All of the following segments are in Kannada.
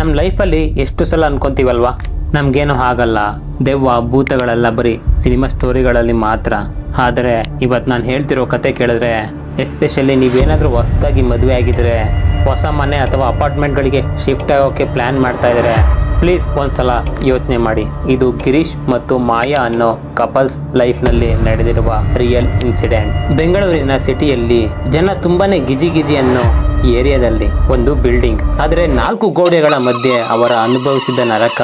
ನಮ್ಮ ಲೈಫಲ್ಲಿ ಎಷ್ಟು ಸಲ ಅನ್ಕೊಂತೀವಲ್ವಾ, ನಮಗೇನು ಆಗಲ್ಲ, ದೆವ್ವ ಭೂತಗಳೆಲ್ಲ ಬರೀ ಸಿನಿಮಾ ಸ್ಟೋರಿಗಳಲ್ಲಿ ಮಾತ್ರ. ಆದರೆ ಇವತ್ತು ನಾನು ಹೇಳ್ತಿರೋ ಕತೆ ಕೇಳಿದ್ರೆ, ಎಸ್ಪೆಷಲಿ ನೀವೇನಾದರೂ ಹೊಸದಾಗಿ ಮದುವೆ ಆಗಿದ್ರೆ, ಹೊಸ ಮನೆ ಅಥವಾ ಅಪಾರ್ಟ್ಮೆಂಟ್ಗಳಿಗೆ ಶಿಫ್ಟ್ ಆಗೋಕ್ಕೆ ಪ್ಲ್ಯಾನ್ ಮಾಡ್ತಾ ಇದ್ದಾರೆ, ಪ್ಲೀಸ್ ಒಂದ್ಸಲ ಯೋಚನೆ ಮಾಡಿ. ಇದು ಗಿರೀಶ್ ಮತ್ತು ಮಾಯಾ ಅನ್ನೋ ಕಪಲ್ಸ್ ಲೈಫ್ನಲ್ಲಿ ನಡೆದಿರುವ ರಿಯಲ್ ಇನ್ಸಿಡೆಂಟ್. ಬೆಂಗಳೂರಿನ ಸಿಟಿಯಲ್ಲಿ ಜನ ತುಂಬಾನೇ ಗಿಜಿ ಅನ್ನೋ ಏರಿಯಾದಲ್ಲಿ ಒಂದು ಬಿಲ್ಡಿಂಗ್, ಆದರೆ 4 ಗೋಡೆಗಳ ಮಧ್ಯೆ ಅವರ ಅನುಭವಿಸಿದ ನರಕ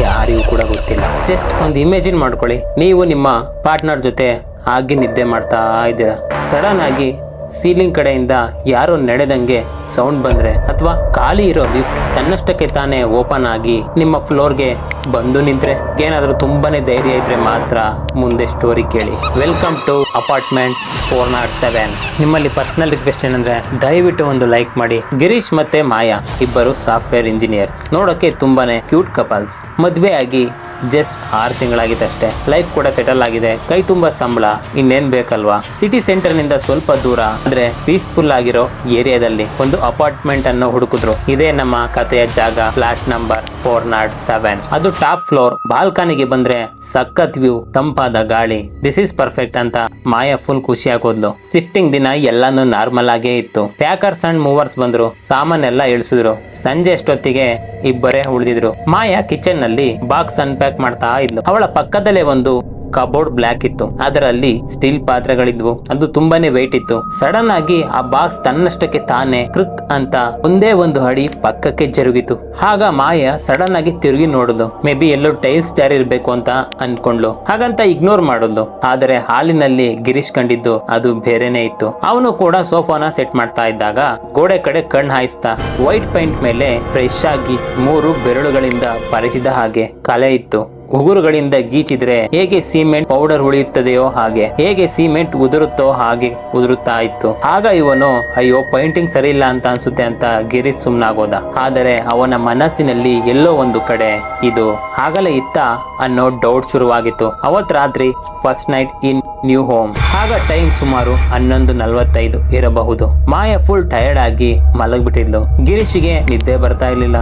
ಯಾರಿಗೂ ಕೂಡ ಗೊತ್ತಿಲ್ಲ. ಜಸ್ಟ್ ಒಂದು ಇಮೇಜಿನ್ ಮಾಡ್ಕೊಳ್ಳಿ, ನೀವು ನಿಮ್ಮ ಪಾರ್ಟ್ನರ್ ಜೊತೆ ಹಾಗೆ ನಿದ್ದೆ ಮಾಡ್ತಾ ಇದ್ದೀರಾ, ಸಡನ್ ಆಗಿ ಸೀಲಿಂಗ್ ಕಡೆಯಿಂದ ಯಾರೋ ನಡೆದಂಗೆ ಸೌಂಡ್ ಬಂದ್ರೆ, ಅಥವಾ ಖಾಲಿ ಇರೋ ಲಿಫ್ಟ್ ತನ್ನಷ್ಟಕ್ಕೆ ತಾನೇ ಓಪನ್ ಆಗಿ ನಿಮ್ಮ ಫ್ಲೋರ್ಗೆ ಬಂದು ನಿಂತ್ರೆ, ಏನಾದರೂ ತುಂಬಾನೇ ಧೈರ್ಯ ಇದ್ರೆ ಮಾತ್ರ ಮುಂದೆ ಸ್ಟೋರಿ ಕೇಳಿ. Welcome to apartment 407. ನಿಮ್ಮಲ್ಲಿ ಪರ್ಸನಲ್ ರಿಕ್ವೆಸ್ಟ್ ಏನಂದ್ರೆ, ದಯವಿಟ್ಟು ಒಂದು ಲೈಕ್ ಮಾಡಿ. ಗಿರೀಶ್ ಮತ್ತೆ ಮಾಯಾ ಇಬ್ಬರು ಸಾಫ್ಟ್ವೇರ್ ಇಂಜಿನಿಯರ್ಸ್, ನೋಡೋಕೆ ತುಂಬಾನೇ ಕ್ಯೂಟ್ ಕಪಲ್ಸ್. ಮದ್ವೆ ಆಗಿ ಜಸ್ಟ್ 6 ತಿಂಗಳಾಗಿತ್ತಷ್ಟೇ. ಲೈಫ್ ಕೂಡ ಸೆಟಲ್ ಆಗಿದೆ, ಕೈ ತುಂಬಾ ಸಂಬಳ, ಇನ್ನೇನ್ ಬೇಕಲ್ವಾ. ಸಿಟಿ ಸೆಂಟರ್ ನಿಂದ ಸ್ವಲ್ಪ ದೂರ ಅಂದ್ರೆ ಪೀಸ್ಫುಲ್ ಆಗಿರೋ ಏರಿಯಾದಲ್ಲಿ ಒಂದು ಅಪಾರ್ಟ್ಮೆಂಟ್ ಅನ್ನು ಹುಡುಕಿದ್ರು. ಇದೇ ನಮ್ಮ ಕಥೆಯ ಜಾಗ, ಫ್ಲಾಟ್ ನಂಬರ್ 407. ಅದು ಟಾಪ್ ಫ್ಲೋರ್. ಬಾಲ್ಕನಿಗೆ ಬಂದ್ರೆ ಸಖತ್ ವ್ಯೂ, ತಂಪಾದ ಗಾಳಿ. ದಿಸ್ ಇಸ್ ಪರ್ಫೆಕ್ಟ್ ಅಂತ ಮಾಯಾ ಫುಲ್ ಖುಷಿ ಆಗೋದ್ಲು. ಶಿಫ್ಟಿಂಗ್ ದಿನ ಎಲ್ಲಾನು ನಾರ್ಮಲ್ ಆಗೇ ಇತ್ತು. ಪ್ಯಾಕರ್ಸ್ ಅಂಡ್ ಮೂವರ್ಸ್ ಬಂದ್ರು, ಸಾಮಾನೆಲ್ಲ ಇಳಿಸಿದ್ರು. ಸಂಜೆ ಅಷ್ಟೊತ್ತಿಗೆ ಇಬ್ಬರೇ ಉಳಿದಿದ್ರು. ಮಾಯಾ ಕಿಚನ್ ನಲ್ಲಿ ಬಾಕ್ಸ್ ಅನ್ಪ್ಯಾಕ್ ಮಾಡ್ತಾ ಇದ್ಲು. ಅವಳ ಪಕ್ಕದಲ್ಲೇ ಒಂದು ಕಬೋರ್ಡ್ ಬ್ಲಾಕ್ ಇತ್ತು, ಅದರಲ್ಲಿ ಸ್ಟೀಲ್ ಪಾತ್ರೆಗಳಿದ್ವು. ಅದು ತುಂಬಾನೇ ವೆಯ್ಟ್ ಇತ್ತು. ಸಡನ್ ಆಗಿ ಆ ಬಾಕ್ಸ್ ತನ್ನಷ್ಟಕ್ಕೆ ತಾನೇ ಕ್ರಿಕ್ ಅಂತ ಒಂದೇ ಒಂದು ಅಡಿ ಪಕ್ಕಕ್ಕೆ ಜರುಗಿತು. ಆಗ ಮಾಯಾ ಸಡನ್ ಆಗಿ ತಿರುಗಿ ನೋಡಿದ್ಲು. ಮೇ ಬಿ ಎಲ್ಲೋ ಟೈಲ್ಸ್ ಜಾರಿ ಇರ್ಬೇಕು ಅಂತ ಅನ್ಕೊಂಡ್ಲು. ಹಾಗಂತ ಇಗ್ನೋರ್ ಮಾಡಿದ್ಲು. ಆದರೆ ಹಾಲಿನಲ್ಲಿ ಗಿರೀಶ್ ಕಂಡಿದ್ದು ಅದು ಬೇರೆನೆ ಇತ್ತು. ಅವನು ಕೂಡ ಸೋಫಾನ ಸೆಟ್ ಮಾಡ್ತಾ ಇದ್ದಾಗ ಗೋಡೆ ಕಡೆ ಕಣ್ಣು ಹಾಯಿಸ್ತಾ, ವೈಟ್ ಪೈಂಟ್ ಮೇಲೆ ಫ್ರೆಶ್ ಆಗಿ 3 ಬೆರಳುಗಳಿಂದ ಪರಿಚಿದ ಹಾಗೆ ಕಲೆ ಇತ್ತು. ಉಗುರುಗಳಿಂದ ಗೀಚಿದ್ರೆ ಹೇಗೆ ಸಿಮೆಂಟ್ ಪೌಡರ್ ಉಳಿಯುತ್ತದೆಯೋ ಹಾಗೆ, ಹೇಗೆ ಸಿಮೆಂಟ್ ಉದುರುತ್ತೋ ಹಾಗೆ ಉದುರುತ್ತಾ ಇತ್ತು. ಆಗ ಇವನು, ಅಯ್ಯೋ ಪೈಂಟಿಂಗ್ ಸರಿ ಇಲ್ಲ ಅಂತ ಅನ್ಸುತ್ತೆ ಅಂತ ಗಿರೀಶ್ ಸುಮ್ನಾಗೋದ. ಆದರೆ ಅವನ ಮನಸ್ಸಿನಲ್ಲಿ ಎಲ್ಲೋ ಒಂದು ಕಡೆ ಇದು ಆಗಲೇ ಇತ್ತ ಅನ್ನೋ ಡೌಟ್ ಶುರುವಾಗಿತ್ತು. ಅವತ್ ರಾತ್ರಿ ಫಸ್ಟ್ ನೈಟ್ ಇನ್ ನ್ಯೂ ಹೋಮ್. ಆಗ ಟೈಮ್ ಸುಮಾರು 11:45 ಇರಬಹುದು. ಮಾಯಾ ಫುಲ್ ಟಯರ್ಡ್ ಆಗಿ ಮಲಗ್ಬಿಟ್ಟಿದ್ಲು. ಗಿರೀಶ್ಗೆ ನಿದ್ದೆ ಬರ್ತಾ ಇರ್ಲಿಲ್ಲ.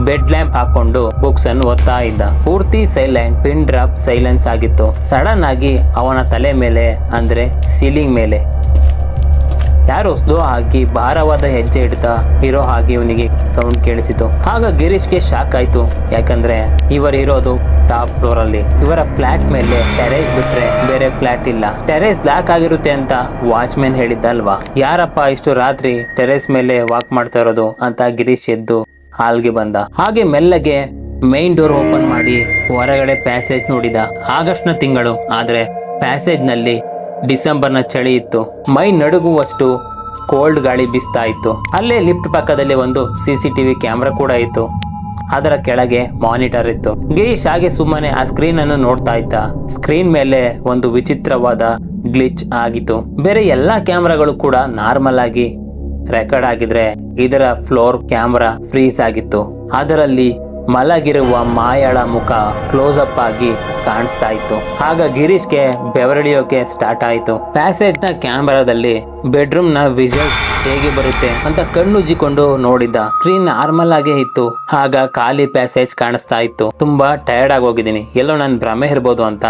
ಬೆಡ್ ಲ್ಯಾಂಪ್ ಹಾಕೊಂಡು ಬುಕ್ಸ್ ಅನ್ನು ಓದ್ತಾ ಇದ್ದ. ಪೂರ್ತಿ ಸೈಲೆಂಟ್, ಪಿನ್ ಡ್ರಾಪ್ ಸೈಲೆನ್ಸ್ ಆಗಿತ್ತು. ಸಡನ್ ಆಗಿ ಅವನ ತಲೆ ಮೇಲೆ ಅಂದ್ರೆ ಸೀಲಿಂಗ್ ಮೇಲೆ ಯಾರೋ ಸ್ಲೋ ಆಗಿ ಭಾರವಾದ ಹೆಜ್ಜೆ ಇಡ್ತಾ ಇರೋ ಹಾಗೆ ಇವನಿಗೆ ಸೌಂಡ್ ಕೇಳಿಸಿತು. ಆಗ ಗಿರೀಶ್ಗೆ ಶಾಕ್ ಆಯ್ತು. ಯಾಕಂದ್ರೆ ಇವರಿರೋದು ಟಾಪ್ ಫ್ಲೋರ್ ಅಲ್ಲಿ. ಇವರ ಫ್ಲಾಟ್ ಮೇಲೆ ಟೆರೇಸ್ ಬಿಟ್ರೆ ಬೇರೆ ಫ್ಲಾಟ್ ಇಲ್ಲ. ಟೆರೇಸ್ ಲಾಕ್ ಆಗಿರುತ್ತೆ ಅಂತ ವಾಚ್ಮೆನ್ ಹೇಳಿದ್ದಲ್ವಾ. ಯಾರಪ್ಪ ಇಷ್ಟು ರಾತ್ರಿ ಟೆರೇಸ್ ಮೇಲೆ ವಾಕ್ ಮಾಡ್ತಾ ಇರೋದು ಅಂತ ಗಿರೀಶ್ ಎದ್ದು ಹಾಲ್ಗೆ ಬಂದ. ಹಾಗೆ ಮೆಲ್ಲಗೆ ಮೈನ್ ಡೋರ್ ಓಪನ್ ಮಾಡಿ ಹೊರಗಡೆ ಪ್ಯಾಸೇಜ್ ನೋಡಿದ. ಆಗಸ್ಟ್ ನ ತಿಂಗಳು, ಆದ್ರೆ ಪ್ಯಾಸೇಜ್ ನಲ್ಲಿ ಡಿಸೆಂಬರ್ನ ಚಳಿ ಇತ್ತು. ಮೈ ನಡುಗುವಷ್ಟು ಕೋಲ್ಡ್ ಗಾಳಿ ಬೀಸ್ತಾ ಇತ್ತು. ಅಲ್ಲೇ ಲಿಫ್ಟ್ ಪಕ್ಕದಲ್ಲಿ ಒಂದು CCTV ಕ್ಯಾಮ್ರಾ ಕೂಡ ಇತ್ತು. ಅದರ ಕೆಳಗೆ ಮಾನಿಟರ್ ಇತ್ತು. ಗಿರೀಶ್ ಹಾಗೆ ಸುಮ್ಮನೆ ಆ ಸ್ಕ್ರೀನ್ ಅನ್ನು ನೋಡ್ತಾ ಇದ್ದ. ಸ್ಕ್ರೀನ್ ಮೇಲೆ ಒಂದು ವಿಚಿತ್ರವಾದ ಗ್ಲಿಚ್ ಆಗಿತ್ತು. ಬೇರೆ ಎಲ್ಲಾ ಕ್ಯಾಮ್ರಾಗಳು ಕೂಡ ನಾರ್ಮಲ್ ಆಗಿ ರೆಕಾರ್ಡ್ ಆಗಿದ್ರೆ, ಇದರ ಫ್ಲೋರ್ ಕ್ಯಾಮ್ರಾ ಫ್ರೀಸ್ ಆಗಿತ್ತು. ಅದರಲ್ಲಿ ಮಲಗಿರುವ ಮಾಯಾಳ ಮುಖ ಕ್ಲೋಸ್ ಅಪ್ ಆಗಿ ಕಾಣಿಸ್ತಾ ಇತ್ತು. ಆಗ ಗಿರೀಶ್ಗೆ ಬೆವರಳಿಯೋಕೆ ಸ್ಟಾರ್ಟ್ ಆಯಿತು. ಪ್ಯಾಸೇಜ್ ನ ಕ್ಯಾಮೆರಾದಲ್ಲಿ ಬೆಡ್ರೂಮ್ ನ ವಿಜುವಲ್ಸ್ ಹೇಗೆ ಬರುತ್ತೆ ಅಂತ ಕಣ್ಣುಜ್ಜಿಕೊಂಡು ನೋಡಿದ್ದ. ಸ್ಕ್ರೀನ್ ನಾರ್ಮಲ್ ಆಗೇ ಇತ್ತು. ಆಗ ಖಾಲಿ ಪ್ಯಾಸೇಜ್ ಕಾಣಿಸ್ತಾ ಇತ್ತು. ತುಂಬಾ ಟಯರ್ಡ್ ಆಗಿ ಹೋಗಿದ್ದೀನಿ, ಎಲ್ಲೋ ನನ್ ಭ್ರಮೆ ಇರ್ಬೋದು ಅಂತ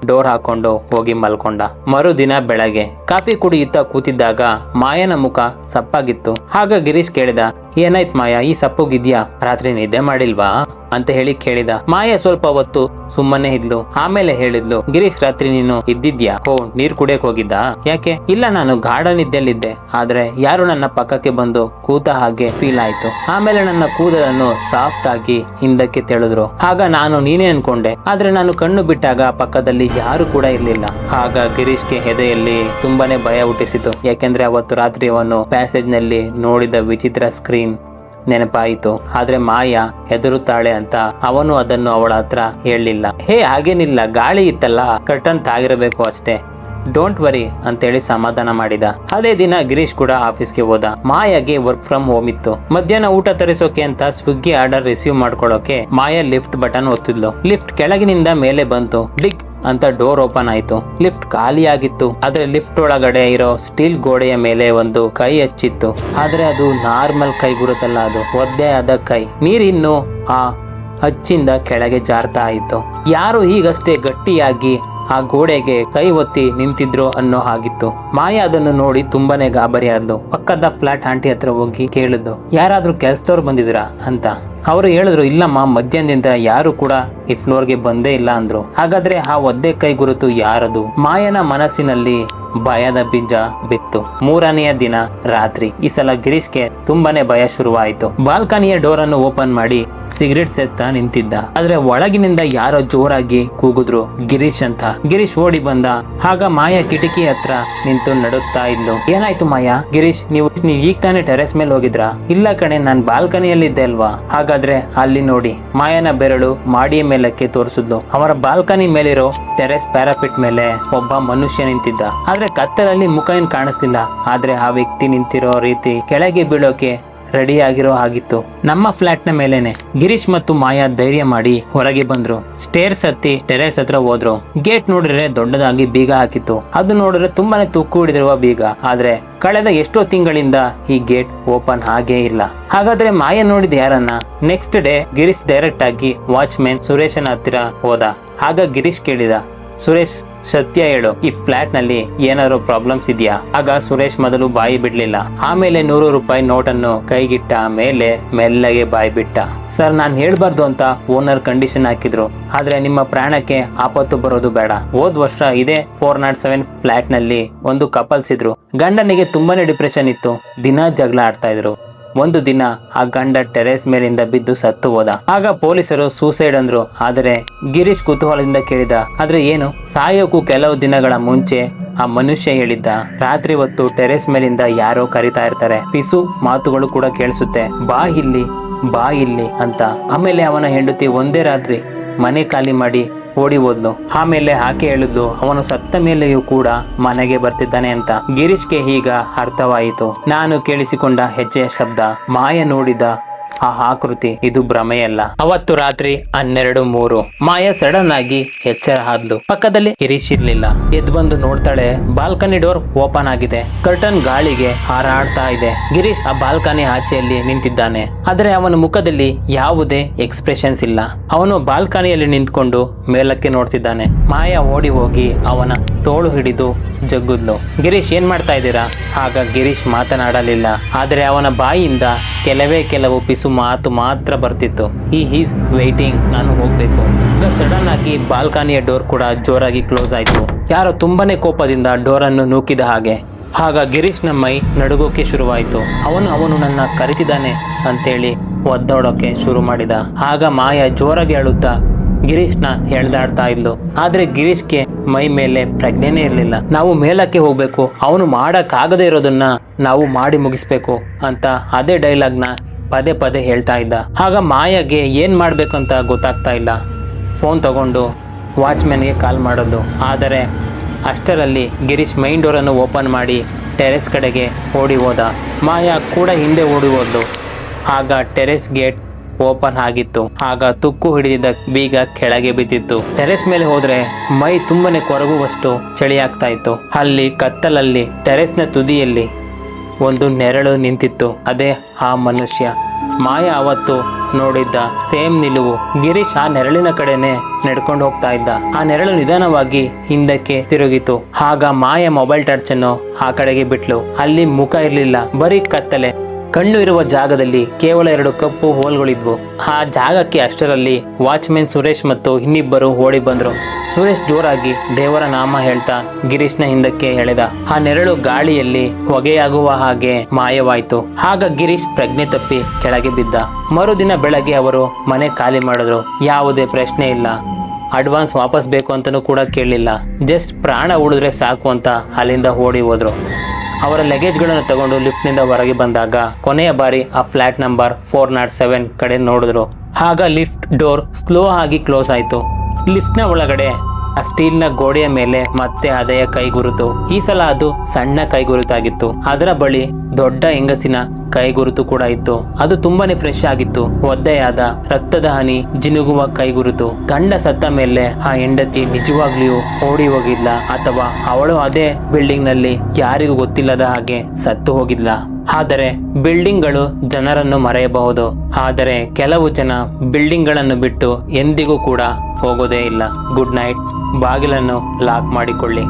ಡೋರ್ ಹಾಕೊಂಡು ಹೋಗಿ ಮಲ್ಕೊಂಡ. ಮರುದಿನ ಬೆಳಗ್ಗೆ ಕಾಫಿ ಕುಡಿಯುತ್ತಾ ಕೂತಿದ್ದಾಗ ಮಾಯನ ಮುಖ ಸಪ್ಪಾಗಿತ್ತು. ಆಗ ಗಿರೀಶ್ ಕೇಳಿದ, ಏನಾಯ್ತು ಮಾಯಾ, ಈ ಸಪ್ಪಗಿದ್ಯಾ, ರಾತ್ರಿ ನಿದ್ದೆ ಮಾಡಿಲ್ವಾ ಅಂತ ಹೇಳಿ ಕೇಳಿದ. ಮಾಯಾ ಸ್ವಲ್ಪ ಹೊತ್ತು ಸುಮ್ಮನೆ ಇದ್ಲು. ಆಮೇಲೆ ಹೇಳಿದ್ಲು, ಗಿರೀಶ್ ರಾತ್ರಿ ನೀನು ಇದ್ದಿದ್ಯಾ? ಓ, ನೀರ್ ಕುಡಿಯಕ್ ಹೋಗಿದ್ದ? ಯಾಕೆ? ಇಲ್ಲ, ನಾನು ಗಾರ್ಡನ್ ಇದ್ದಲ್ಲಿದ್ದೆ, ಆದ್ರೆ ಯಾರು ನನ್ನ ಪಕ್ಕಕ್ಕೆ ಬಂದು ಕೂತ ಹಾಗೆ ಫೀಲ್ ಆಯ್ತು. ಆಮೇಲೆ ನನ್ನ ಕೂದಲನ್ನು ಸಾಫ್ಟ್ ಆಗಿ ಹಿಂದಕ್ಕೆ ತೆಳೆದ್ರು. ಆಗ ನಾನು ನೀನೇ ಅನ್ಕೊಂಡೆ, ಆದ್ರೆ ನಾನು ಕಣ್ಣು ಬಿಟ್ಟಾಗ ಪಕ್ಕದಲ್ಲಿ ಯಾರು ಕೂಡ ಇರ್ಲಿಲ್ಲ. ಆಗ ಗಿರೀಶ್ಗೆ ಎದೆಯಲ್ಲಿ ತುಂಬಾನೇ ಭಯ ಹುಟ್ಟಿಸಿತು. ಯಾಕೆಂದ್ರೆ ಅವತ್ತು ರಾತ್ರಿ ಅವನು ಪ್ಯಾಸೇಜ್ ನಲ್ಲಿ ನೋಡಿದ ವಿಚಿತ್ರ ಸ್ಕ್ರೀನ್ ನೆನಪಾಯಿತು. ಆದ್ರೆ ಮಾಯಾ ಹೆದರುತ್ತಾಳೆ ಅಂತ ಅವನು ಅದನ್ನು ಅವಳ ಹತ್ರ ಹೇಳಲಿಲ್ಲ. ಹೇ, ಹಾಗೇನಿಲ್ಲ, ಗಾಳಿ ಇತ್ತಲ್ಲ, ಕರ್ಟನ್ ತಾಗಿರಬೇಕು ಅಷ್ಟೇ, ಡೋಂಟ್ ವರಿ ಅಂತೇಳಿ ಸಮಾಧಾನ ಮಾಡಿದ. ಅದೇ ದಿನ ಗಿರೀಶ್ ಕೂಡ ಆಫೀಸ್ಗೆ ಹೋದ. ಮಾಯಾಗೆ ವರ್ಕ್ ಫ್ರಮ್ ಹೋಮ್ ಇತ್ತು. ಮಧ್ಯಾಹ್ನ ಊಟ ತರಿಸೋಕೆ ಅಂತ ಸ್ವಿಗ್ಗಿ ಆರ್ಡರ್ ರಿಸೀವ್ ಮಾಡ್ಕೊಳ್ಳೋಕೆ ಮಾಯಾ ಲಿಫ್ಟ್ ಬಟನ್ ಒತ್ತಿದ್ಲು. ಲಿಫ್ಟ್ ಕೆಳಗಿನಿಂದ ಮೇಲೆ ಬಂತು. ಡಿಗ್ ಅಂತ ಡೋರ್ ಓಪನ್ ಆಯ್ತು. ಲಿಫ್ಟ್ ಖಾಲಿಯಾಗಿತ್ತು. ಆದ್ರೆ ಲಿಫ್ಟ್ ಒಳಗಡೆ ಇರೋ ಸ್ಟೀಲ್ ಗೋಡೆಯ ಮೇಲೆ ಒಂದು ಕೈ ಹಚ್ಚಿತ್ತು. ಆದ್ರೆ ಅದು ನಾರ್ಮಲ್ ಕೈ ಗುರುತಲ್ಲ, ಅದು ಒದ್ದೆ ಆದ ಕೈ. ನೀರಿನ್ನು ಆ ಹಚ್ಚಿಂದ ಕೆಳಗೆ ಜಾರ್ತಾ ಇತ್ತು. ಯಾರು ಈಗಷ್ಟೇ ಗಟ್ಟಿಯಾಗಿ ಆ ಗೋಡೆಗೆ ಕೈ ಒತ್ತಿ ನಿಂತಿದ್ರು ಅನ್ನೋ ಹಾಗಿತ್ತು. ಮಾಯಾ ಅದನ್ನು ನೋಡಿ ತುಂಬಾನೇ ಗಾಬರಿ ಆದ್ಲು. ಪಕ್ಕದ ಫ್ಲಾಟ್ ಆಂಟಿ ಹತ್ರ ಹೋಗಿ ಕೇಳಿದ್ಲು, ಯಾರಾದ್ರೂ ಕೆಲ್ಸದವ್ರು ಬಂದಿದ್ದೀರಾ ಅಂತ. ಅವರು ಹೇಳಿದ್ರು, ಇಲ್ಲಮ್ಮ, ಮಧ್ಯಾಹ್ನದಿಂದ ಯಾರು ಕೂಡ ಈ ಫ್ಲೋರ್ಗೆ ಬಂದೇ ಇಲ್ಲ ಅಂದ್ರು. ಹಾಗಾದ್ರೆ ಆ ಒದ್ದೆ ಕೈ ಗುರುತು ಯಾರದು? ಮಾಯನ ಮನಸ್ಸಿನಲ್ಲಿ ಭಯದ ಬೀಜ ಬಿತ್ತು. ಮೂರನೆಯ ದಿನ ರಾತ್ರಿ ಈ ಸಲ ಗಿರೀಶ್ಗೆ ತುಂಬಾನೇ ಭಯ ಶುರುವಾಯಿತು. ಬಾಲ್ಕನಿಯ ಡೋರ್ ಅನ್ನು ಓಪನ್ ಮಾಡಿ ಸಿಗರೇಟ್ ಸೇತ್ತಾ ನಿಂತಿದ್ದ. ಆದ್ರೆ ಒಳಗಿನಿಂದ ಯಾರೋ ಜೋರಾಗಿ ಕೂಗಿದ್ರು, ಗಿರೀಶ್ ಅಂತ. ಗಿರೀಶ್ ಓಡಿ ಬಂದ. ಆಗ ಮಾಯಾ ಕಿಟಕಿ ಹತ್ರ ನಿಂತು ನಡುತ್ತಾ ಇದ್ಲು. ಏನಾಯ್ತು ಮಾಯಾ? ಗಿರೀಶ್, ನೀವು ಈಗ ತಾನೇ ಟೆರೆಸ್ ಮೇಲೆ ಹೋಗಿದ್ರಾ? ಇಲ್ಲ ಕಣೆ, ನಾನ್ ಬಾಲ್ಕನಿಯಲ್ಲಿದ್ದೆ ಅಲ್ವಾ. ಹಾಗಾದ್ರೆ ಅಲ್ಲಿ ನೋಡಿ. ಮಾಯನ ಬೆರಳು ಮಾಡಿಯ ಮೇಲಕ್ಕೆ ತೋರಿಸಿದ್ಲು. ಅವರ ಬಾಲ್ಕನಿ ಮೇಲಿರೋ ಟೆರೆಸ್ ಪ್ಯಾರಾಪಿಟ್ ಮೇಲೆ ಒಬ್ಬ ಮನುಷ್ಯ ನಿಂತಿದ್ದ. ಆದ್ರೆ ಕತ್ತಲಲ್ಲಿ ಮುಖ ಏನ್ ಕಾಣಿಸ್ಲಿಲ್ಲ. ಆದ್ರೆ ಆ ವ್ಯಕ್ತಿ ನಿಂತಿರೋ ರೀತಿ ಕೆಳಗೆ ಬೀಳೋಕೆ ರೆಡಿ ಆಗಿರೋ ಹಾಗಿತ್ತು. ನಮ್ಮ ಫ್ಲಾಟ್ ನ ಮೇಲೇನೆ. ಗಿರೀಶ್ ಮತ್ತು ಮಾಯಾ ಧೈರ್ಯ ಮಾಡಿ ಹೊರಗೆ ಬಂದ್ರು. ಸ್ಟೇರ್ಸ್ ಹತ್ತಿ ಟೆರೆಸ್ ಹತ್ರ ಹೋದ್ರು. ಗೇಟ್ ನೋಡಿದ್ರೆ ದೊಡ್ಡದಾಗಿ ಬೀಗ ಹಾಕಿತ್ತು. ಅದು ನೋಡಿದ್ರೆ ತುಂಬಾನೇ ತುಕ್ಕು ಹಿಡಿದಿರುವ ಬೀಗ. ಆದ್ರೆ ಕಳೆದ ಎಷ್ಟೋ ತಿಂಗಳಿಂದ ಈ ಗೇಟ್ ಓಪನ್ ಆಗೇ ಇಲ್ಲ. ಹಾಗಾದ್ರೆ ಮಾಯಾ ನೋಡಿದ ಯಾರನ್ನ? ನೆಕ್ಸ್ಟ್ ಡೇ ಗಿರೀಶ್ ಡೈರೆಕ್ಟ್ ಆಗಿ ವಾಚ್ಮೆನ್ ಸುರೇಶನ ಹತ್ತಿರ ಹೋದ. ಆಗ ಗಿರೀಶ್ ಕೇಳಿದ, ಸುರೇಶ್, ಸತ್ಯ ಹೇಳು, ಈ ಫ್ಲಾಟ್ ನಲ್ಲಿ ಏನಾದ್ರು ಪ್ರಾಬ್ಲಮ್ಸ್ ಇದೆಯಾ? ಆಗ ಸುರೇಶ್ ಮೊದಲು ಬಾಯಿ ಬಿಡ್ಲಿಲ್ಲ. ಆಮೇಲೆ 100 ರೂಪಾಯಿ ನೋಟನ್ನು ಕೈಗಿಟ್ಟ ಮೇಲೆ ಮೆಲ್ಲಗೆ ಬಾಯಿ ಬಿಟ್ಟ. ಸರ್, ನಾನ್ ಹೇಳ್ಬಾರ್ದು ಅಂತ ಓನರ್ ಕಂಡೀಷನ್ ಹಾಕಿದ್ರು. ಆದ್ರೆ ನಿಮ್ಮ ಪ್ರಾಣಕ್ಕೆ ಆಪತ್ತು ಬರೋದು ಬೇಡ. ಹೋದ್ ವರ್ಷ ಇದೇ 407 ಫ್ಲಾಟ್ ನಲ್ಲಿ ಒಂದು ಕಪಲ್ಸ್ ಇದ್ರು. ಗಂಡನಿಗೆ ತುಂಬಾನೇ ಡಿಪ್ರೆಷನ್ ಇತ್ತು. ದಿನ ಜಗಳ ಆಡ್ತಾ ಇದ್ರು. ಒಂದು ದಿನ ಆ ಗಂಡ ಟೆರೆಸ್ ಮೇಲಿಂದ ಬಿದ್ದು ಸತ್ತು ಹೋದ. ಆಗ ಪೊಲೀಸರು ಸೂಸೈಡ್ ಅಂದ್ರು. ಆದರೆ ಗಿರೀಶ್ ಕುತೂಹಲದಿಂದ ಕೇಳಿದ, ಆದ್ರೆ ಏನು? ಸಾಯೋಕು ಕೆಲವು ದಿನಗಳ ಮುಂಚೆ ಆ ಮನುಷ್ಯ ಹೇಳಿದ್ದ, ರಾತ್ರಿ ಹೊತ್ತು ಟೆರೆಸ್ ಮೇಲಿಂದ ಯಾರೋ ಕರಿತಾ ಇರ್ತಾರೆ. ಪಿಸು ಮಾತುಗಳು ಕೂಡ ಕೇಳಿಸುತ್ತೆ, ಬಾ ಇಲ್ಲಿ, ಬಾ ಇಲ್ಲಿ ಅಂತ. ಆಮೇಲೆ ಅವನ ಹೆಂಡತಿ ಒಂದೇ ರಾತ್ರಿ ಮನೆ ಖಾಲಿ ಮಾಡಿ ಓಡಿ ಹೋದ್ಲು. ಆಮೇಲೆ ಆಕೆ ಹೇಳಿದ್ಲು, ಅವನು ಸತ್ತ ಮೇಲೆಯೂ ಕೂಡ ಮನೆಗೆ ಬರ್ತಿದ್ದಾನೆ ಅಂತ. ಗಿರೀಶ್ಗೆ ಈಗ ಅರ್ಥವಾಯಿತು. ನಾನು ಕೇಳಿಸಿಕೊಂಡ ಹೆಜ್ಜೆಯ ಶಬ್ದ, ಮಾಯ ನೋಡಿದ ಆ ಆಕೃತಿ, ಇದು ಭ್ರಮೆಯಲ್ಲ. ಅವತ್ತು ರಾತ್ರಿ 12:03 ಮಾಯಾ ಸಡನ್ ಆಗಿ ಎಚ್ಚರ ಆದ್ಲು. ಪಕ್ಕದಲ್ಲಿ ಗಿರೀಶ್ ಇರ್ಲಿಲ್ಲ. ಎದ್ದು ಬಂದು ನೋಡ್ತಾಳೆ, ಬಾಲ್ಕನಿ ಡೋರ್ ಓಪನ್ ಆಗಿದೆ. ಕರ್ಟನ್ ಗಾಳಿಗೆ ಹಾರಾಡ್ತಾ ಇದೆ. ಗಿರೀಶ್ ಆ ಬಾಲ್ಕನಿ ಆಚೆಯಲ್ಲಿ ನಿಂತಿದ್ದಾನೆ. ಆದ್ರೆ ಅವನ ಮುಖದಲ್ಲಿ ಯಾವುದೇ ಎಕ್ಸ್ಪ್ರೆಷನ್ಸ್ ಇಲ್ಲ. ಅವನು ಬಾಲ್ಕನಿಯಲ್ಲಿ ನಿಂತ್ಕೊಂಡು ಮೇಲಕ್ಕೆ ನೋಡ್ತಿದ್ದಾನೆ. ಮಾಯಾ ಓಡಿ ಹೋಗಿ ಅವನ ತೋಳು ಹಿಡಿದು ಜಗ್ಗುದ್ಲು. ಗಿರೀಶ್, ಏನ್ ಮಾಡ್ತಾ ಇದ್ದೀರಾ? ಆಗ ಗಿರೀಶ್ ಮಾತನಾಡಲಿಲ್ಲ. ಆದ್ರೆ ಅವನ ಬಾಯಿಯಿಂದ ಕೆಲವು ಪಿಸು ಮಾತು ಮಾತ್ರ ಬರ್ತಿತ್ತು. ಹಿ ಈಸ್ ವೇಟಿಂಗ್, ನಾನು ಹೋಗ್ಬೇಕು. ಈಗ ಸಡನ್ ಆಗಿ ಬಾಲ್ಕನಿಯ ಡೋರ್ ಕೂಡ ಜೋರಾಗಿ ಕ್ಲೋಸ್ ಆಯ್ತು. ಯಾರೋ ತುಂಬಾನೇ ಕೋಪದಿಂದ ಡೋರ್ ಅನ್ನು ನೂಕಿದ ಹಾಗೆ. ಆಗ ಗಿರೀಶ್ನ ಮೈ ನಡುಗೋಕೆ ಶುರುವಾಯಿತು. ಅವನು ನನ್ನ ಕರಿತಿದ್ದಾನೆ ಅಂತೇಳಿ ಒದ್ದಾಡೋಕೆ ಶುರು ಮಾಡಿದ. ಆಗ ಮಾಯಾ ಜೋರಾಗಿ ಅಳುತ್ತಾ ಗಿರೀಶ್ನ ಎಳ್ದಾಡ್ತಾ ಇದ್ಲು. ಆದ್ರೆ ಗಿರೀಶ್ಗೆ ಮೈ ಮೇಲೆ ಪ್ರಜ್ಞೆನೇ ಇರಲಿಲ್ಲ. ನಾವು ಮೇಲಕ್ಕೆ ಹೋಗ್ಬೇಕು, ಅವನು ಮಾಡಕ್ಕಾಗದೇ ಇರೋದನ್ನ ನಾವು ಮಾಡಿ ಮುಗಿಸ್ಬೇಕು ಅಂತ ಅದೇ ಡೈಲಾಗ್ನ ಪದೇ ಪದೇ ಹೇಳ್ತಾ ಇದ್ದ. ಆಗ ಮಾಯಾಗೆ ಏನ್ ಮಾಡ್ಬೇಕಂತ ಗೊತ್ತಾಗ್ತಾ ಇಲ್ಲ. ಫೋನ್ ತಗೊಂಡು ವಾಚ್ಮೆನ್ಗೆ ಕಾಲ್ ಮಾಡೋದು. ಆದರೆ ಅಷ್ಟರಲ್ಲಿ ಗಿರೀಶ್ ಮೈನ್ ಡೋರನ್ನು ಓಪನ್ ಮಾಡಿ ಟೆರೆಸ್ ಕಡೆಗೆ ಓಡಿ ಹೋದ. ಮಾಯಾ ಕೂಡ ಹಿಂದೆ ಓಡಿ ಹೋದ್ಲು. ಆಗ ಟೆರೆಸ್ ಗೇಟ್ ಓಪನ್ ಆಗಿತ್ತು. ಆಗ ತುಕ್ಕು ಹಿಡಿದಿದ್ದ ಬೀಗ ಕೆಳಗೆ ಬಿದ್ದಿತ್ತು. ಟೆರೆಸ್ ಮೇಲೆ ಹೋದ್ರೆ ಮೈ ತುಂಬಾನೇ ಕೊರಗುವಷ್ಟು ಚಳಿ ಆಗ್ತಾ ಇತ್ತು. ಅಲ್ಲಿ ಕತ್ತಲಲ್ಲಿ ಟೆರೆಸ್ನ ತುದಿಯಲ್ಲಿ ಒಂದು ನೆರಳು ನಿಂತಿತ್ತು. ಅದೇ ಆ ಮನುಷ್ಯ. ಮಾಯಾ ಅವತ್ತು ನೋಡಿದ್ದ ಸೇಮ್ ನಿಲುವು. ಗಿರೀಶ್ ಆ ನೆರಳಿನ ಕಡೆನೆ ನಡ್ಕೊಂಡು ಹೋಗ್ತಾ ಇದ್ದ. ಆ ನೆರಳು ನಿಧಾನವಾಗಿ ಹಿಂದಕ್ಕೆ ತಿರುಗಿತು. ಆಗ ಮಾಯಾ ಮೊಬೈಲ್ ಟರ್ಚ್ ಅನ್ನು ಆ ಕಡೆಗೆ ಬಿಟ್ಲು. ಅಲ್ಲಿ ಮುಖ ಇರ್ಲಿಲ್ಲ, ಬರೀ ಕತ್ತಲೆ. ಕಣ್ಣು ಇರುವ ಜಾಗದಲ್ಲಿ ಕೇವಲ 2 ಕಪ್ಪು ಹೋಲ್ಗಳಿದ್ವು. ಆ ಜಾಗಕ್ಕೆ ಅಷ್ಟರಲ್ಲಿ ವಾಚ್ಮೆನ್ ಸುರೇಶ್ ಮತ್ತು ಇನ್ನಿಬ್ಬರು ಓಡಿ ಬಂದ್ರು. ಸುರೇಶ್ ಜೋರಾಗಿ ದೇವರ ನಾಮ ಹೇಳ್ತಾ ಗಿರೀಶ್ನ ಹಿಂದಕ್ಕೆ ಎಳೆದ. ಆ ನೆರಳು ಗಾಳಿಯಲ್ಲಿ ಹೊಗೆಯಾಗುವ ಹಾಗೆ ಮಾಯವಾಯಿತು. ಆಗ ಗಿರೀಶ್ ಪ್ರಜ್ಞೆ ತಪ್ಪಿ ಕೆಳಗೆ ಬಿದ್ದ. ಮರುದಿನ ಬೆಳಗ್ಗೆ ಅವರು ಮನೆ ಖಾಲಿ ಮಾಡಿದ್ರು. ಯಾವುದೇ ಪ್ರಶ್ನೆ ಇಲ್ಲ. ಅಡ್ವಾನ್ಸ್ ವಾಪಸ್ ಬೇಕು ಅಂತನೂ ಕೂಡ ಕೇಳಲಿಲ್ಲ. ಜಸ್ಟ್ ಪ್ರಾಣ ಉಳಿದ್ರೆ ಸಾಕು ಅಂತ ಅಲ್ಲಿಂದ ಓಡಿ ಹೋದ್ರು. ಅವರ ಲಗೇಜ್ಗಳನ್ನು ತಗೊಂಡು ಲಿಫ್ಟ್ನಿಂದ ಹೊರಗೆ ಬಂದಾಗ ಕೊನೆಯ ಬಾರಿ ಆ ಫ್ಲಾಟ್ ನಂಬರ್ 407 ಕಡೆ ನೋಡಿದ್ರು. ಆಗ ಲಿಫ್ಟ್ ಡೋರ್ ಸ್ಲೋ ಆಗಿ ಕ್ಲೋಸ್ ಆಯಿತು. ಲಿಫ್ಟ್ನ ಒಳಗಡೆ ಆ ಸ್ಟೀಲ್ನ ಗೋಡೆಯ ಮೇಲೆ ಮತ್ತೆ ಅದೇ ಕೈಗುರುತು. ಈ ಸಲ ಅದು ಸಣ್ಣ ಕೈಗುರುತಾಗಿತ್ತು. ಅದರ ಬಳಿ ದೊಡ್ಡ ಹೆಂಗಸಿನ ಕೈಗುರುತು ಕೂಡ ಇತ್ತು. ಅದು ತುಂಬಾನೇ ಫ್ರೆಶ್ ಆಗಿತ್ತು. ಒದ್ದೆಯಾದ ರಕ್ತದ ಹನಿ ಜಿನುಗುವ ಕೈಗುರುತು. ಗಂಡ ಸತ್ತ ಮೇಲೆ ಆ ಹೆಂಡತಿ ನಿಜವಾಗ್ಲಿಯೂ ಓಡಿ ಹೋಗಿದ್ಲ ಅಥವಾ ಅವಳು ಅದೇ ಬಿಲ್ಡಿಂಗ್ ನಲ್ಲಿ ಯಾರಿಗೂ ಗೊತ್ತಿಲ್ಲದ ಹಾಗೆ ಸತ್ತು ಹೋಗಿದ್ಲ? ಆದರೆ ಬಿಲ್ಡಿಂಗ್ಗಳು ಜನರನ್ನು ಮರೆಯಬಹುದು, ಆದರೆ ಕೆಲವು ಜನ ಬಿಲ್ಡಿಂಗ್ಗಳನ್ನು ಬಿಟ್ಟು ಎಂದಿಗೂ ಕೂಡ ಹೋಗೋದೇ ಇಲ್ಲ. Good night. ಬಾಗಿಲನ್ನು ಲಾಕ್ ಮಾಡಿಕೊಳ್ಳಿ.